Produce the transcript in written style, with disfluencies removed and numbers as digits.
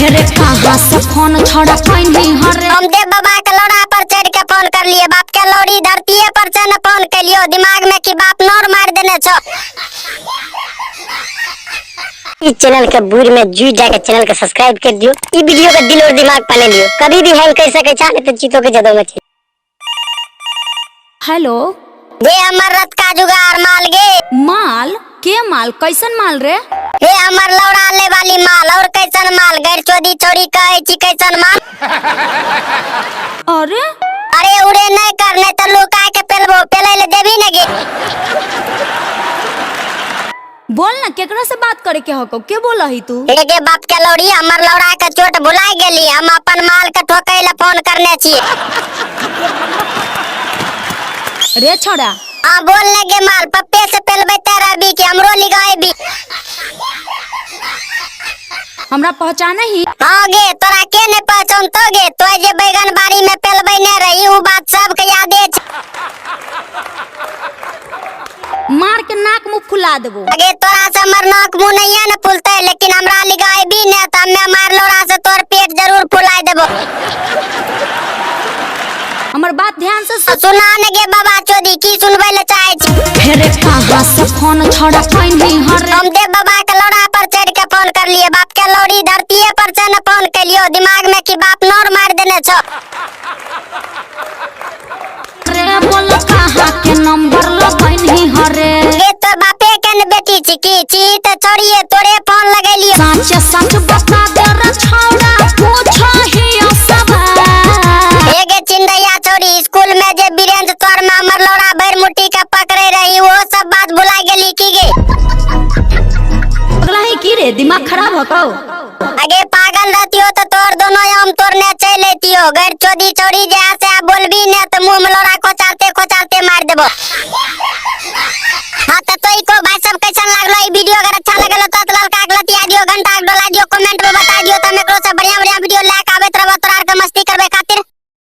रे कहाँ से फोन छोड़ा नहीं हरे। हम देव बाबा के लौड़ा पर चढ़ के फोन कर लिए, बाप के लौड़ी धरती पर चढ़ फोन कर लियो, दिमाग में कि बाप नौर मार देने छो। इस चैनल के बूढ़ में जुड़ जाके चैनल को सब्सक्राइब कर दियो। इस वीडियो का दिल और दिमाग पाले लियो, कभी भी हैंग कर सके चाहे तो चीतों के जदों में। हेलो दे हमर रथ का जुगाड़ माल गे। माल के माल कैसन माल रे? हे हमर लौड़ा ले वाली माल और कैसन माल गैर चोदी छोड़ी कहे छी कैसन माल। अरे अरे उड़े नहीं करने तो लुका के पेलबो पेले ले देबी न गे। बोल ना केकरा से बात करे के हको, के बोला ही तू? एगे बाप के लौड़ी हमर लौड़ा के चोट भुला गेली, हम अपन माल के ठोकै ले फोन करने छी। रे छोड़ा हां बोल लगे माल पप्पे से पेलबे तेरा भी कि हमरो लिगाए भी। हमरा पहचाने ही? हां गे तोरा के ने पहचान तो गे, तो जे बैगन बाड़ी में पेलबे न रही उ बात सब के याद है। मार के नाक मुंह फुला देबो। अगे तोरा से हमर नाक मुंह नहीं है न फुलते, लेकिन हमरा लिगाए भी न त मैं मार लोड़ा से तोर पेट जरूर फुलाए देबो। हमर बात ध्यान से सुना न गे बाबा चोदी की सुनबे ले चाहे छी। रे कहाँ से फोन छोड़ा नहीं हरे। हम देव बाबा के लौड़ा पर चढ़ के फोन कर लिए, बाप के लौड़ी धरती पर चढ़ फोन कर लियो, दिमाग में कि बाप नौर मार देने छो। रे बोल कहाँ के नंबर लगै नहीं हरे। गे तो बापे के न बेटी छी की छी त छोड़िए तोरे फोन लगे लियो। सच सच बता दे रे छोड़ा पूछो ही सब। एगे चिंदैया छोड़ी स्कूल में जे बीरेंद्र तोर में हमर लौड़ा भर मुट्ठी का पकड़े रही वो सब बात भुला गेली की गे। अगला ही की रे दिमाग खराब हको। अगे पागल रहतियो तो तोर दोनों आम तोड़ने चल लेतियो, गैर चोदी छोड़ी जे से बोलबी ने तो मुंह में लौड़ा खोचालते मार देबो। हां तो को भाई सब कैसन लागलो ई वीडियो, अगर अच्छा लगलो तो लाल का गलती आ दियो, घंटा डोला दियो, कमेंट में बता दियो, त मेकरो से बढ़िया वीडियो लाइक आबे तरह तोरा के मस्ती करबे खातिर।